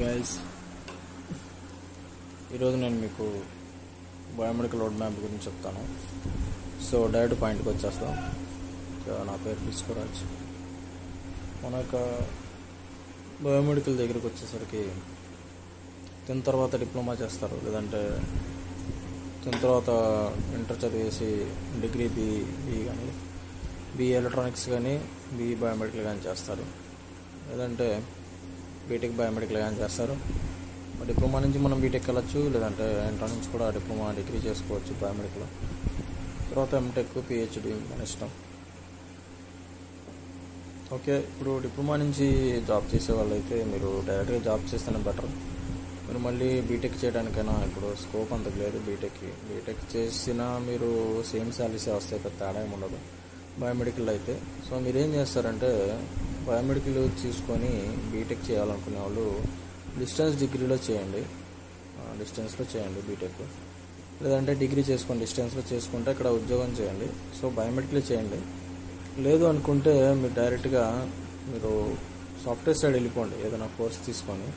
Guys, ఈరోజు నేను మీకు బయోమెడికల్ రోడ్ మ్యాప్ గురించి చెప్తాను. సో డైరెక్ట్ పాయింట్కి వచ్చేస్తాం. నా పేరు బిస్కోరాజ్. మన యొక్క బయోమెడికల్ దగ్గరికి వచ్చేసరికి 10th తర్వాత డిప్లొమా చేస్తారు, లేదంటే 10th తర్వాత ఇంటర్ చదివేసి డిగ్రీ బీ కానీ బీఈ ఎలక్ట్రానిక్స్ కానీ బీఈ బయోమెడికల్ కానీ చేస్తారు, లేదంటే బీటెక్ బయోమెడికల్ కానీ చేస్తారు. డిప్లొమా నుంచి మనం బీటెక్ వెళ్ళచ్చు, లేదంటే ఇంటర్ నుంచి కూడా డిప్లొమా డిగ్రీ చేసుకోవచ్చు బయోమెడికల్. తర్వాత ఎంటెక్ పిహెచ్డి మన ఇష్టం. ఓకే, ఇప్పుడు డిప్లొమా నుంచి జాబ్ చేసే వాళ్ళైతే మీరు డైరెక్ట్గా జాబ్ చేస్తేనే బెటర్. మీరు మళ్ళీ బీటెక్ చేయడానికైనా ఇప్పుడు స్కోప్ అంతకు లేదు. బీటెక్ చేసినా మీరు సేమ్ శాలరీసే వస్తాయి, పెద్ద తేడా ఏమి ఉండదు బయోమెడికల్ అయితే. సో మీరు ఏం చేస్తారంటే, బయోమెడికల్ తీసుకొని బీటెక్ చేయాలనుకునే వాళ్ళు డిస్టెన్స్లో చేయండి బీటెక్, లేదంటే డిగ్రీ చేసుకోండి. డిస్టెన్స్లో చేసుకుంటే ఇక్కడ ఉద్యోగం చేయండి. సో బయోమెడికల్ చేయండి. లేదు అనుకుంటే మీరు డైరెక్ట్గా మీరు సాఫ్ట్వేర్ సైడ్ వెళ్ళిపోండి, ఏదైనా కోర్స్ తీసుకొని.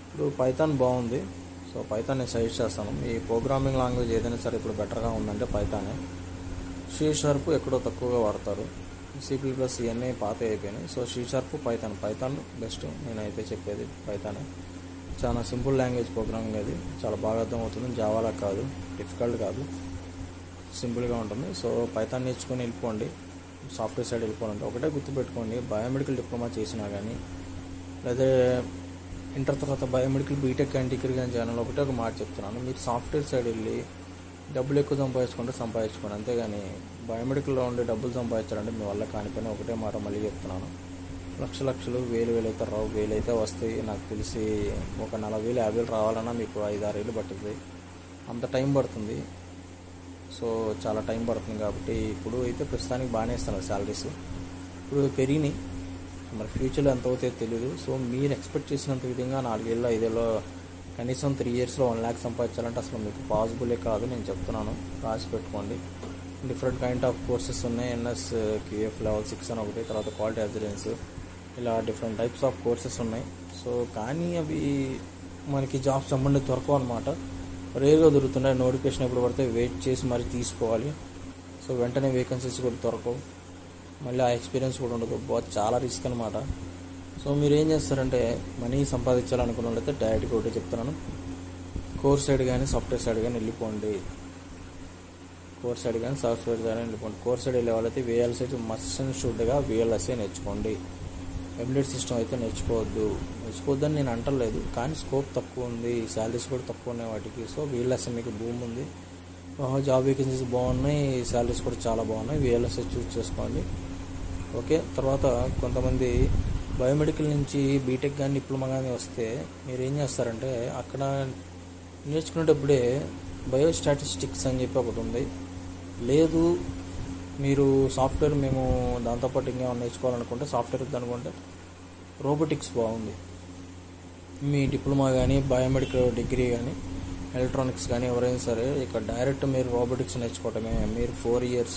ఇప్పుడు పైథాన్ బాగుంది, సో పైథాన్ నేను సజెస్ట్ చేస్తాను. ఈ ప్రోగ్రామింగ్ లాంగ్వేజ్ ఏదైనా సరే ఇప్పుడు బెటర్గా ఉందంటే పైథానే. C# ఎక్కడో తక్కువగా వాడతారు, C++ ఇవన్నీ పాత అయిపోయినాయి. So C# Python best. నేనైతే చెప్పేది పైథానే. చాలా సింపుల్ లాంగ్వేజ్ ప్రోగ్రామింగ్, అది చాలా బాగా అర్థమవుతుంది. జావాలా కాదు, డిఫికల్ట్ కాదు, సింపుల్గా ఉంటుంది. సో పైథాన్ నేర్చుకొని వెళ్ళిపోండి, సాఫ్ట్వేర్ సైడ్ వెళ్ళిపోండి. ఒకటే గుర్తుపెట్టుకోండి, బయోమెడికల్ డిప్లొమా చేసినా కానీ, లేదా ఇంటర్ తర్వాత బయోమెడికల్ బీటెక్ కానీ డిగ్రీ కానీ చేయాలని ఒకటే ఒక మాట చెప్తున్నాను, మీరు సాఫ్ట్వేర్ సైడ్ వెళ్ళి డబ్బులు ఎక్కువ సంపాదించుకోండి. అంతేగాని బయోమెడికల్లో ఉండి డబ్బులు సంపాదించాలంటే మీ వల్ల కానిపోయినా ఒకటే మాట మళ్ళీ చెప్తున్నాను. లక్షలు వేలు అయితే రావు, వేలైతే వస్తాయి. నాకు తెలిసి ఒక 40,000 50,000 రావాలన్నా మీకు 5-6 ఏళ్ళు పట్టుతుంది, అంత టైం పడుతుంది. సో చాలా టైం పడుతుంది కాబట్టి ఇప్పుడు అయితే ప్రస్తుతానికి బాగానే ఇస్తున్నారు శాలరీస్. ఇప్పుడు పెరిగినాయి, మరి ఫ్యూచర్లో ఎంత అవుతాయో తెలియదు. సో మీరు ఎక్స్పెక్ట్ చేసినంత విధంగా 4 ఏళ్ళు 5 ఏళ్ళు కనీసం 3 ఇయర్స్లో 1 lakh సంపాదించాలంటే అసలు మీకు పాసిబులే కాదు. నేను చెప్తున్నాను, రాసి పెట్టుకోండి. డిఫరెంట్ కైండ్ ఆఫ్ కోర్సెస్ ఉన్నాయి. NS QF లెవెల్ 6 అని ఒకటి, తర్వాత క్వాలిటీ అష్యూరెన్స్, ఇలా డిఫరెంట్ టైప్స్ ఆఫ్ కోర్సెస్ ఉన్నాయి. సో కానీ అవి మనకి జాబ్ సంబంధించి దొరకవు అనమాట, రేర్గా దొరుకుతున్నాయి. నోటిఫికేషన్ ఎప్పుడు పడితే వెయిట్ చేసి మరి తీసుకోవాలి. సో వెంటనే వేకెన్సీస్ కూడా దొరకవు, మళ్ళీ ఆ ఎక్స్పీరియన్స్ కూడా ఉండదు. చాలా రిస్క్ అనమాట. సో మీరు ఏం చేస్తారంటే, మనీ సంపాదించాలనుకున్న వాళ్ళైతే డైరెక్ట్గా ఒకటి చెప్తున్నాను, కోర్స్ సైడ్ కానీ సాఫ్ట్వేర్ సైడ్ కానీ వెళ్ళిపోండి. కోర్స్ సైడ్ వెళ్ళే వాళ్ళైతే VLSI మస్ట్ అండ్ షుడ్గా VLSI నేర్చుకోండి. ఎంబెడెడ్ సిస్టమ్ అయితే నేర్చుకోవద్దని నేను అంటలేదు, కానీ స్కోప్ తక్కువ ఉంది, శాలరీస్ కూడా తక్కువ ఉన్నాయి వాటికి. సో VLSI మీకు భూమి ఉంది, జాబ్ వేకెన్సీస్ బాగున్నాయి, శాలరీస్ కూడా చాలా బాగున్నాయి. VLSI చూస్ చేసుకోండి. ఓకే, తర్వాత కొంతమంది బయోమెడికల్ నుంచి బీటెక్ కానీ డిప్లొమా కానీ వస్తే మీరు ఏం చేస్తారంటే, అక్కడ నేర్చుకునేటప్పుడే బయోస్టాటిస్టిక్స్ అని చెప్పి ఒకటి ఉంది. లేదు మీరు సాఫ్ట్వేర్ మేము దాంతోపాటు ఇంకా నేర్చుకోవాలనుకుంటే సాఫ్ట్వేర్ అనుకుంటే రోబోటిక్స్ బాగుంది. మీ డిప్లొమా కానీ బయోమెడికల్ డిగ్రీ కానీ ఎలక్ట్రానిక్స్ కానీ ఎవరైనా సరే ఇక్కడ డైరెక్ట్ మీరు రోబోటిక్స్ నేర్చుకోవటమే. మీరు 4 years,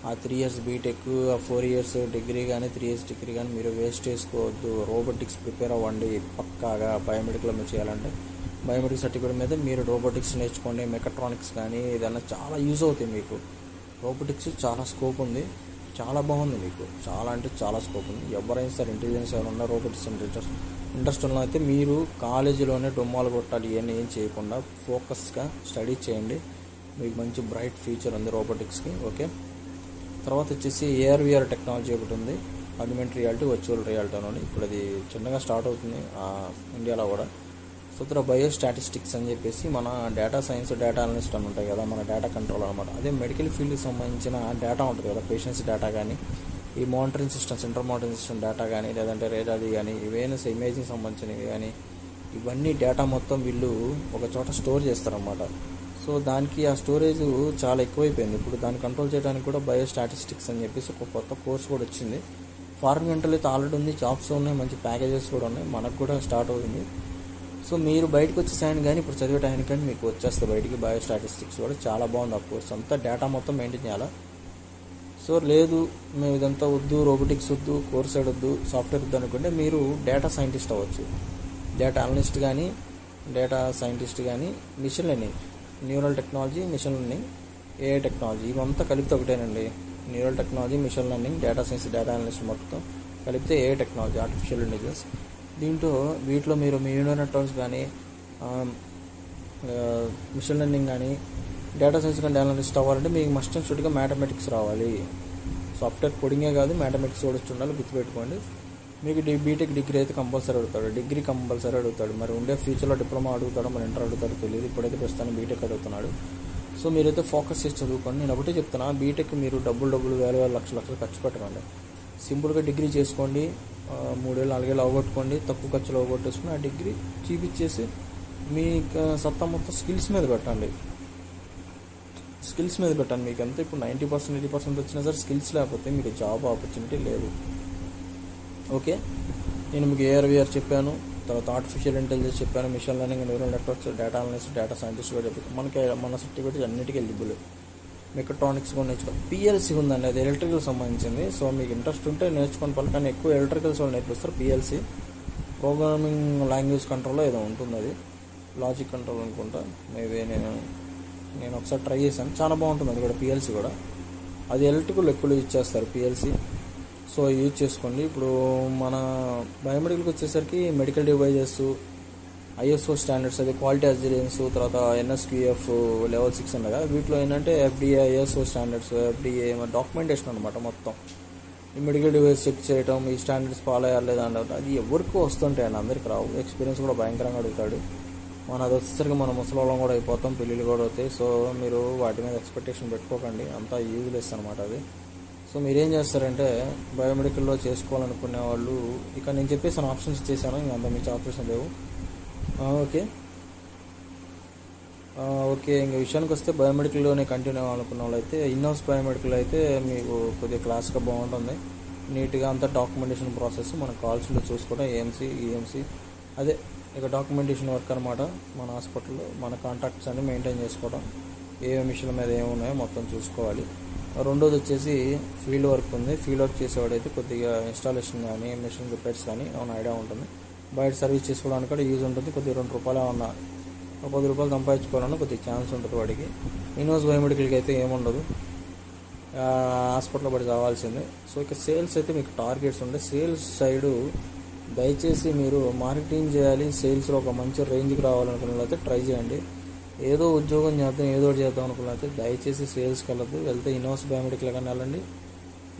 ఆ 3 years బీటెక్, ఆ 4 years డిగ్రీ కానీ 3 years డిగ్రీ కానీ మీరు వేస్ట్ చేసుకోవద్దు. రోబోటిక్స్ ప్రిపేర్ అవ్వండి పక్కాగా. బయోమెడికల్ మీరు చేయాలంటే బయోమెడికల్ సర్టిఫికేట్ మీద మీరు రోబోటిక్స్ నేర్చుకోండి. మెకాట్రానిక్స్ కానీ ఏదైనా చాలా యూజ్ అవుతాయి మీకు. రోబోటిక్స్ చాలా స్కోప్ ఉంది, చాలా బాగుంది, మీకు చాలా అంటే చాలా స్కోప్ ఉంది. ఎవరైనా సరే ఇంటెలిజెన్స్ ఎవరైనా రోబోటిక్స్ ఇంట్రెస్ట్ ఉన్న అయితే మీరు కాలేజీలోనే డొమ్మాలు కొట్టాలి, ఇవన్నీ ఏం చేయకుండా ఫోకస్గా స్టడీ చేయండి. మీకు మంచి బ్రైట్ ఫ్యూచర్ ఉంది రోబోటిక్స్కి. ఓకే, తర్వాత వచ్చేసి AR/VR టెక్నాలజీ ఒకటి ఉంది, ఆగ్మెంటెడ్ రియాలిటీ, వర్చువల్ రియాలిటీ అని. ఇప్పుడు అది చిన్నగా స్టార్ట్ అవుతుంది ఇండియాలో కూడా. సో బయోస్టాటిస్టిక్స్ అని చెప్పేసి మన డేటా సైన్స్, డేటా అనలిస్ట్ అని ఉంటాయి కదా, మన డేటా కంట్రోల్ అనమాట. అదే మెడికల్ ఫీల్డ్కి సంబంధించిన డేటా ఉంటుంది కదా, పేషెంట్స్ డేటా కానీ, ఈ monitoring system, centre monitoring system data కానీ, లేదంటే రేడాది కానీ, ఇవైనా ఇమేజింగ్ సంబంధించినవి కానీ, ఇవన్నీ డేటా మొత్తం వీళ్ళు ఒక చోట స్టోర్ చేస్తారన్నమాట. సో దానికి ఆ స్టోరేజ్ చాలా ఎక్కువైపోయింది. ఇప్పుడు దాన్ని కంట్రోల్ చేయడానికి కూడా బయోస్టాటిస్టిక్స్ అని చెప్పేసి ఒక కొత్త కోర్స్ కూడా వచ్చింది. ఫారెన్ కంట్రీలో అయితే ఆల్రెడీ ఉంది, జాబ్స్ ఉన్నాయి, మంచి ప్యాకేజెస్ కూడా ఉన్నాయి, మనకు కూడా స్టార్ట్ అవుతుంది. సో మీరు బయటకు వచ్చేసాయని కానీ ఇప్పుడు చదివే టైంకి కానీ మీకు వచ్చేస్తే బయటికి బయోస్టాటిస్టిక్స్ కూడా చాలా బాగుంది. ఆ కోర్స్ అంతా డేటా మొత్తం మెయింటైన్ చేయాలా. సో లేదు మేము ఇదంతా వద్దు, రోబోటిక్స్ వద్దు, కోర్స్ సైడ్ వద్దు, సాఫ్ట్వేర్ వద్దు అనుకుంటే మీరు డేటా సైంటిస్ట్ అవ్వచ్చు. డేటా అనలిస్ట్ కానీ, డేటా సైంటిస్ట్ కానీ, machine learning, neural technology, machine learning, AI technology, ఇవంతా కలిపితే ఒకటేనండి. Neural technology, machine learning, data science, data analyst మొత్తం కలిపితే ఏఐ టెక్నాలజీ, ఆర్టిఫిషియల్ ఇంటెలిజెన్స్. వీటిలో మీరు మీ న్యూరల్ నెట్వర్క్స్ కానీ, మిషన్ లెర్నింగ్ కానీ, డేటా సైన్స్ కానీ అనలిస్ట్ అవ్వాలంటే మీకు మస్ట్ అండ్ షుడ్గా మ్యాథమెటిక్స్ రావాలి. సాఫ్ట్వేర్ కోడింగే కాదు, మ్యాథమెటిక్స్ కూడా వచ్చి ఉండాలి, గుర్తుపెట్టుకోండి. మీకు బీటెక్ డిగ్రీ అయితే కంపల్సరీ అడుగుతాడు, డిగ్రీ కంపల్సరీ అడుగుతాడు. మరి ఉండే ఫ్యూచర్లో డిప్లొమా అడుగుతాడో, మరి ఇంటర్ అడుగుతాడో తెలియదు. ఇప్పుడైతే ప్రస్తుతానికి బీటెక్ అడుగుతున్నాడు. సో మీరైతే ఫోకస్ చేసి చదువుకోండి. నేను ఒకటే చెప్తున్నా, బీటెక్ మీరు డబ్బులు వేల లక్షలు ఖర్చు పెట్టకండి. సింపుల్గా డిగ్రీ చేసుకోండి, 3 ఏళ్ళు 4 ఏళ్ళు అవగొట్టుకోండి, తక్కువ ఖర్చులో అవగొట్టేసుకుని ఆ డిగ్రీ చూపించేసి మీ సత్తా మొత్తం స్కిల్స్ మీద పెట్టండి. మీకు అంతా ఇప్పుడు 90% 80% వచ్చినా సరే స్కిల్స్ లేకపోతే మీకు జాబ్ ఆపర్చునిటీ లేదు. ఓకే, నేను మీకు ఏఆర్వీఆర్ చెప్పాను, తర్వాత ఆర్టిఫిషియల్ ఇంటెలిజెన్స్ చెప్పాను, machine learning, neural networks, data analyst, data scientist కూడా చెప్పాను. మన సర్టిఫికేట్ అన్నిటికీ ఎలిజిబుల్. మెకట్రానిక్స్ కూడా నేర్చుకోవాలి. పిఎల్సీ ఉందండి, అది ఎలక్ట్రికల్ సంబంధించింది. సో మీకు ఇంట్రెస్ట్ ఉంటే నేర్చుకొని పని, కానీ ఎక్కువ ఎలక్ట్రికల్స్ వాళ్ళు నేర్పిస్తారు. పిఎల్సీ ప్రోగ్రామింగ్ లాంగ్వేజ్ కంట్రోల్లో ఏదో ఉంటుంది, అది లాజిక్ కంట్రోల్ అనుకుంటా. మేబీ నేను ఒకసారి ట్రై చేశాను, చాలా బాగుంటుంది అది కూడా. పిఎల్సీ కూడా అది ఎలక్ట్రికల్ ఎక్కువ యూజ్ చేస్తారు పిఎల్సీ. సో యూజ్ చేసుకోండి. ఇప్పుడు మన బయోమెడికల్కి వచ్చేసరికి మెడికల్ డివైజెస్, ఐఎస్ఓ స్టాండర్డ్స్, అది క్వాలిటీ అస్యూరెన్స్, తర్వాత ఎన్ఎస్క్యూఎఫ్ లెవెల్ 6 ఉంది కదా, వీటిలో ఏంటంటే FDA, ISO standards, FDA documentation అనమాట. మొత్తం ఈ మెడికల్ డివైస్ చెక్ చేయడం, ఈ స్టాండర్డ్స్ ఫాలో అయ్యారు లేదా అంటే అది ఎవరికి వస్తుంటాయండి, అందరికి రావు. ఎక్స్పీరియన్స్ కూడా భయంకరంగా అడుగుతాడు. అది వచ్చేసరికి మన ముసలోళ్ళం కూడా అయిపోతాం, పెళ్ళిళ్ళు కూడా అవుతాయి. సో మీరు వాటి మీద ఎక్స్పెక్టేషన్ పెట్టుకోకండి, అంతా యూజ్లెస్ అనమాట అది. సో మీరేం చేస్తారంటే బయోమెడికల్లో చేసుకోవాలనుకునే వాళ్ళు, ఇక నేను చెప్పేసాను ఆప్షన్స్ ఇచ్చేసాను, ఇంకా అంత మించి ఆప్షన్ లేవు. ఓకే, ఇంక విషయానికి వస్తే బయోమెడికల్లోనే కంటిన్యూ అవ్వాలనుకున్న వాళ్ళు అయితే ఇన్హౌస్ బయోమెడికల్ అయితే మీకు కొద్దిగా క్లాస్గా బాగుంటుంది. నీట్గా అంతా డాక్యుమెంటేషన్ ప్రాసెస్ మనకు కావాల్సింది చూసుకోవడం, ఈఎంసీ అదే ఇక డాక్యుమెంటేషన్ వర్క్ అనమాట. మన హాస్పిటల్లో మన కాంటాక్ట్స్ అన్ని మెయింటైన్ చేసుకోవడం, ఏ మిషన్ల మీద ఏమున్నాయో మొత్తం చూసుకోవాలి. రెండోది వచ్చేసి ఫీల్డ్ వర్క్ ఉంది. ఫీల్డ్ వర్క్ చేసేవాడైతే కొద్దిగా ఇన్స్టాలేషన్ కానీ, మిషన్ రిపేర్స్ కానీ ఏమైనా ఐడియా ఉంటుంది. బయట సర్వీస్ చేసుకోవడానికి కూడా యూజ్ ఉంటుంది. కొద్దిగా 2 రూపాయలు ఏమన్నా, 10 రూపాయలు సంపాదించుకోవాలన్నా కొద్దిగా ఛాన్స్ ఉంటుంది వాడికి. ఇన్హౌస్ బయోమెడికల్కి అయితే ఏముండదు, హాస్పిటల్లో పడి కావాల్సిందే. సో ఇక సేల్స్ అయితే మీకు టార్గెట్స్ ఉంటాయి. సేల్స్ సైడు దయచేసి మీరు మార్కెటింగ్ చేయాలి, సేల్స్లో ఒక మంచి రేంజ్కి రావాలనుకున్న అయితే ట్రై చేయండి. ఏదో ఉద్యోగం చేద్దాం, ఏదో ఒకటి చేద్దాం అనుకున్నట్లయితే దయచేసి సేల్స్కి వెళ్ళదు. వెళ్తే ఇన్హౌస్ బయోమెడికల్ కన్నా వెళ్ళండి,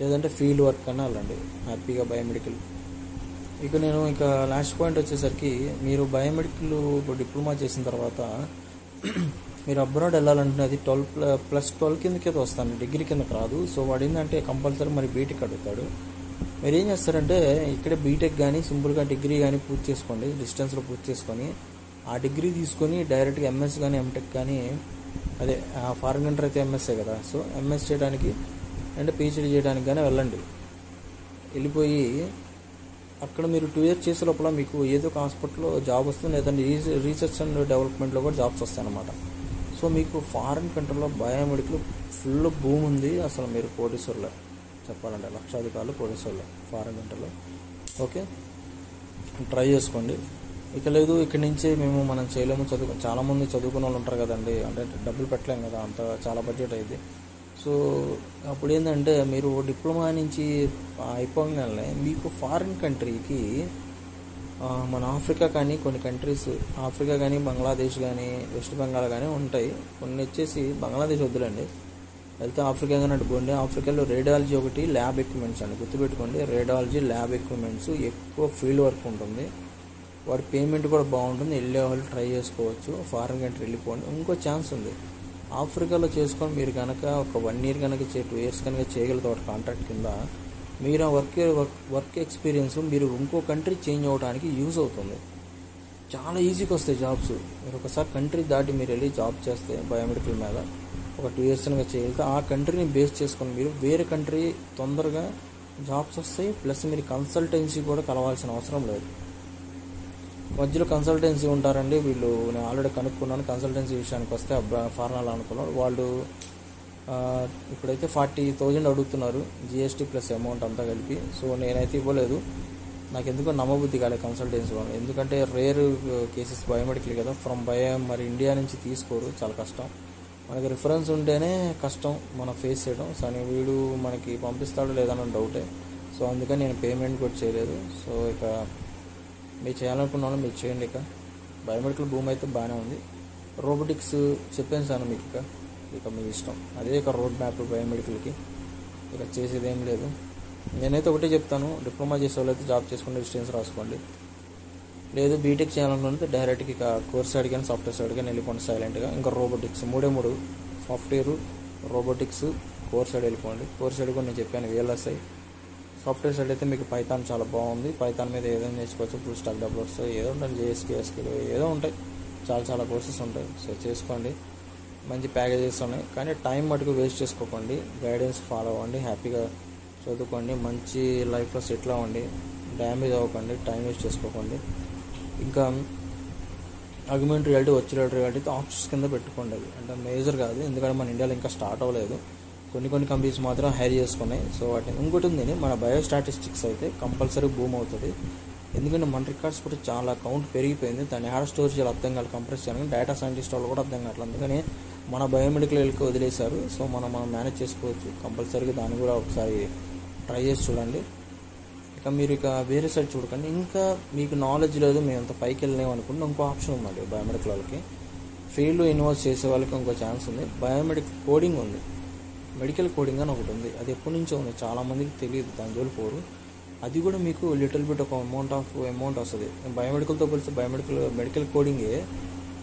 లేదంటే ఫీల్డ్ వర్క్ కన్నా వెళ్ళండి హ్యాపీగా బయోమెడికల్. నేను లాస్ట్ పాయింట్ వచ్చేసరికి, మీరు బయోమెడికల్ డిప్లొమా చేసిన తర్వాత మీరు అబ్రాడ్ వెళ్ళాలంటే అది 12+ కిందకే వస్తాను, డిగ్రీ కిందకి రాదు. సో వాడు ఏంటంటే కంపల్సరీ మరి బీటెక్ అడుగుతాడు. మీరు ఏం చేస్తారంటే ఇక్కడే బీటెక్ కానీ సింపుల్గా డిగ్రీ కానీ పూర్తి చేసుకోండి, డిస్టెన్స్లో పూర్తి చేసుకొని ఆ డిగ్రీ తీసుకొని డైరెక్ట్గా ఎంఎస్ కానీ ఎంటెక్ కానీ, అదే ఫారెన్ కంట్రీ అయితే ఎంఎస్ఏ కదా, సో ఎంఎస్ చేయడానికి అంటే పిహెచ్డీ చేయడానికి కానీ వెళ్ళండి. వెళ్ళిపోయి అక్కడ మీరు 2 years చేసే లోపల మీకు ఏదో ఒక హాస్పిటల్లో జాబ్ వస్తుంది, లేదంటే రీసెర్చ్ అండ్ డెవలప్మెంట్లో కూడా జాబ్స్ వస్తాయి అన్నమాట. సో మీకు ఫారెన్ కంట్రీలో బయోమెడికల్ ఫుల్ భూమి ఉంది. అసలు మీరు కోటీశ్వర్లే చెప్పాలంటే, లక్షాధికారులు కోటీశ్వర్లే ఫారెన్ కంట్రీలో. ఓకే, ట్రై చేసుకోండి. లేదు ఇక్కడి నుంచి మనం చేయలేము, చాలామంది చదువుకున్న వాళ్ళు ఉంటారు కదండి, అంటే డబ్బులు పెట్టలేము కదా, అంత చాలా బడ్జెట్ అయింది. సో అప్పుడు ఏంటంటే మీరు డిప్లొమా నుంచి అయిపోగానే మీకు ఫారిన్ కంట్రీకి, మన ఆఫ్రికా కానీ కొన్ని కంట్రీస్, ఆఫ్రికా కానీ బంగ్లాదేశ్ కానీ వెస్ట్ బెంగాల్ కానీ ఉంటాయి. కొన్ని వచ్చేసి బంగ్లాదేశ్ వద్దులండి, వెళ్తే ఆఫ్రికా కానీ అడుగుకోండి. ఆఫ్రికాలో రేడియాలజీ ఒకటి, ల్యాబ్ ఎక్విప్మెంట్స్ అండి, గుర్తుపెట్టుకోండి. రేడియాలజీ, ల్యాబ్ ఎక్విప్మెంట్స్, ఎక్కువ ఫీల్డ్ వర్క్ ఉంటుంది. వాడి పేమెంట్ కూడా బాగుంటుంది, వెళ్ళే వాళ్ళు ట్రై చేసుకోవచ్చు. ఫారిన్ కంట్రీ వెళ్ళిపోండి. ఇంకో ఛాన్స్ ఉంది, ఆఫ్రికాలో చేసుకొని మీరు కనుక ఒక 1 year కనుక 2 years కనుక చేయగలుగుతారు కాంట్రాక్ట్ కింద, మీరు ఆ వర్క్ ఎక్స్పీరియన్స్ మీరు ఇంకో కంట్రీ చేంజ్ అవ్వడానికి యూజ్ అవుతుంది. చాలా ఈజీగా వస్తాయి జాబ్స్. మీరు ఒకసారి కంట్రీ దాటి మీరు వెళ్ళి జాబ్ చేస్తే బయోమెడికల్ మీద ఒక 2 years కనుక చేయగలిగితే ఆ కంట్రీని బేస్ చేసుకొని మీరు వేరే కంట్రీ తొందరగా జాబ్స్ వస్తాయి. ప్లస్ మీరు కన్సల్టెన్సీ కూడా కలవాల్సిన అవసరం లేదు. మధ్యలో కన్సల్టెన్సీ ఉంటారండి వీళ్ళు, నేను ఆల్రెడీ కనుక్కున్నాను. కన్సల్టెన్సీ విషయానికి వస్తే ఫారెన్ అనుకున్నారు వాళ్ళు, ఇప్పుడైతే 40,000 అడుగుతున్నారు, జిఎస్టీ ప్లస్ అమౌంట్ అంతా కలిపి. సో నేనైతే ఇవ్వలేదు, నాకు ఎందుకో నమ్మబుద్ధి కాలే కన్సల్టెన్సీ వాళ్ళు. ఎందుకంటే రేర్ కేసెస్ బయోమెడికల్ కదా, ఫ్రమ్ మరి ఇండియా నుంచి తీసుకోరు, చాలా కష్టం. మనకి రిఫరెన్స్ ఉంటేనే కష్టం మనం ఫేస్ చేయడం. సో వీడు మనకి పంపిస్తాడో లేదన్న డౌటే. సో అందుకని నేను పేమెంట్ కూడా చేయలేదు. సో ఇక మీరు చేయాలనుకున్నాను మీరు చేయండి. బయోమెడికల్ భూమి అయితే బాగానే ఉంది. రోబోటిక్స్ చెప్పాను సార్ మీకు, ఇక మీ ఇష్టం. అదే ఇక రోడ్ మ్యాప్ బయోమెడికల్కి. ఇక చేసేది ఏం లేదు. నేనైతే ఒకటే చెప్తాను, డిప్లొమా చేసే వాళ్ళు అయితే జాబ్ చేసుకుంటే డిస్టెన్స్ రాసుకోండి. లేదు బీటెక్ చేయాలనుకుంటే డైరెక్ట్గా ఇక కోర్స్ సైడ్ కానీ సాఫ్ట్వేర్ సైడ్ కానీ వెళ్ళిపోండి సైలెంట్గా. ఇంకా రోబోటిక్స్ మూడు సాఫ్ట్వేర్, రోబోటిక్స్, కోర్స్ సైడ్ వెళ్ళిపోండి. కోర్స్ సైడ్ కూడా నేను చెప్పాను VLSI. సాఫ్ట్వేర్ సైడ్ అయితే మీకు పైథాన్ చాలా బాగుంది. పైథాన్ మీద ఏదైనా నేర్చుకోవచ్చు. ఫుల్ స్టాక్ డెవలపర్స్ ఏదో ఉంటాయి, JSP ఏదో ఉంటాయి, చాలా కోర్సెస్ ఉంటాయి. సో చేసుకోండి, మంచి ప్యాకేజెస్ ఉన్నాయి. కానీ టైం మటుకు వేస్ట్ చేసుకోకండి, గైడెన్స్ ఫాలో అవ్వండి, హ్యాపీగా చదువుకోండి, మంచి లైఫ్లో సెటిల్ అవ్వండి, డ్యామేజ్ అవ్వకండి, టైం వేస్ట్ చేసుకోకండి. ఇంకా augmented reality, virtual reality options కింద పెట్టుకోండి. అది అంటే మేజర్ కాదు, ఎందుకంటే మన ఇండియాలో ఇంకా స్టార్ట్ అవ్వలేదు. కొన్ని కంపెనీస్ మాత్రం హైర్ చేసుకున్నాయి. సో వాటిని ఇంకోటి ఉంది, మన బయోస్టాటిస్టిక్స్ అయితే కంపల్సరీ బూమ్ అవుతుంది. ఎందుకంటే మన రికార్డ్స్ కూడా చాలా కౌంట్ పెరిగిపోయింది. దాన్ని యాడ్ స్టోర్ చేయాలి అర్థం కాదు, కంప్రెస్ చేయాలని డేటా సైంటిస్ట్ వాళ్ళు కూడా అర్థం కావట్లేదు. అందుకని మన బయోమెడికల్ వెళ్ళి వదిలేశారు. సో మనం మేనేజ్ చేసుకోవచ్చు. కంపల్సరీగా దాన్ని కూడా ఒకసారి ట్రై చేసి చూడండి. ఇక మీరు వేరే సైడ్ చూడకండి. ఇంకా మీకు నాలెడ్జ్ లేదు, మేము అంత పైకి వెళ్ళలేము అనుకుంటే ఇంకో ఆప్షన్ ఉందండి బయోమెడికల్ వాళ్ళకి. ఫీల్డ్ ఇన్వాల్వ్ చేసే వాళ్ళకి ఇంకో ఛాన్స్ ఉంది. బయోమెడికల్ కోడింగ్ ఉంది, మెడికల్ కోడింగ్ అని ఒకటి ఉంది. అది ఎప్పటి నుంచో ఉంది, చాలామందికి తెలియదు, దాని జోలు పోరు. అది కూడా మీకు లిటిల్ బిట్ ఒక అమౌంట్ వస్తుంది. బయోమెడికల్తో పోలిస్తే మెడికల్ కోడింగే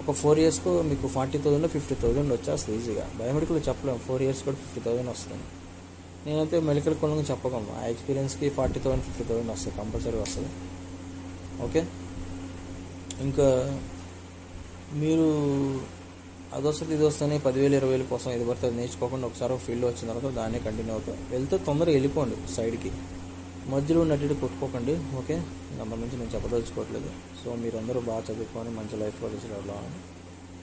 ఒక 4 yearsకు మీకు 40,000 50,000 వచ్చేస్తుంది ఈజీగా. బయోమెడికల్ చెప్పలేము, 4 years కూడా 50,000 వస్తుంది. నేనైతే మెడికల్ కోడింగ్ చెప్పగలను, ఆ ఎక్స్పీరియన్స్కి 40,000 50,000 వస్తుంది, కంపల్సరీ వస్తుంది. ఓకే, ఇంకా మీరు అదొస్తుంది ఇది వస్తుంది 10,000 20,000 కోసం ఇది పడితే అది నేర్చుకోకుండా ఒకసారి ఫీల్డ్ వచ్చిన తర్వాత దాన్నే కంటిన్యూ అవుతాం. వెళ్తే తొందరగా వెళ్ళిపోండి సైడ్కి, మధ్యలో ఉన్నట్టు కొట్టుకోకండి. ఓకే, దాని నుంచి నేను చెప్పదలుచుకోవట్లేదు. సో మీరందరూ బాగా చదువుకొని మంచి లైఫ్లో సెటిల్ అవ్వాలని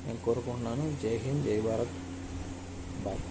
నేను కోరుకుంటున్నాను. జై హింద్, జై భారత్, బాయ్.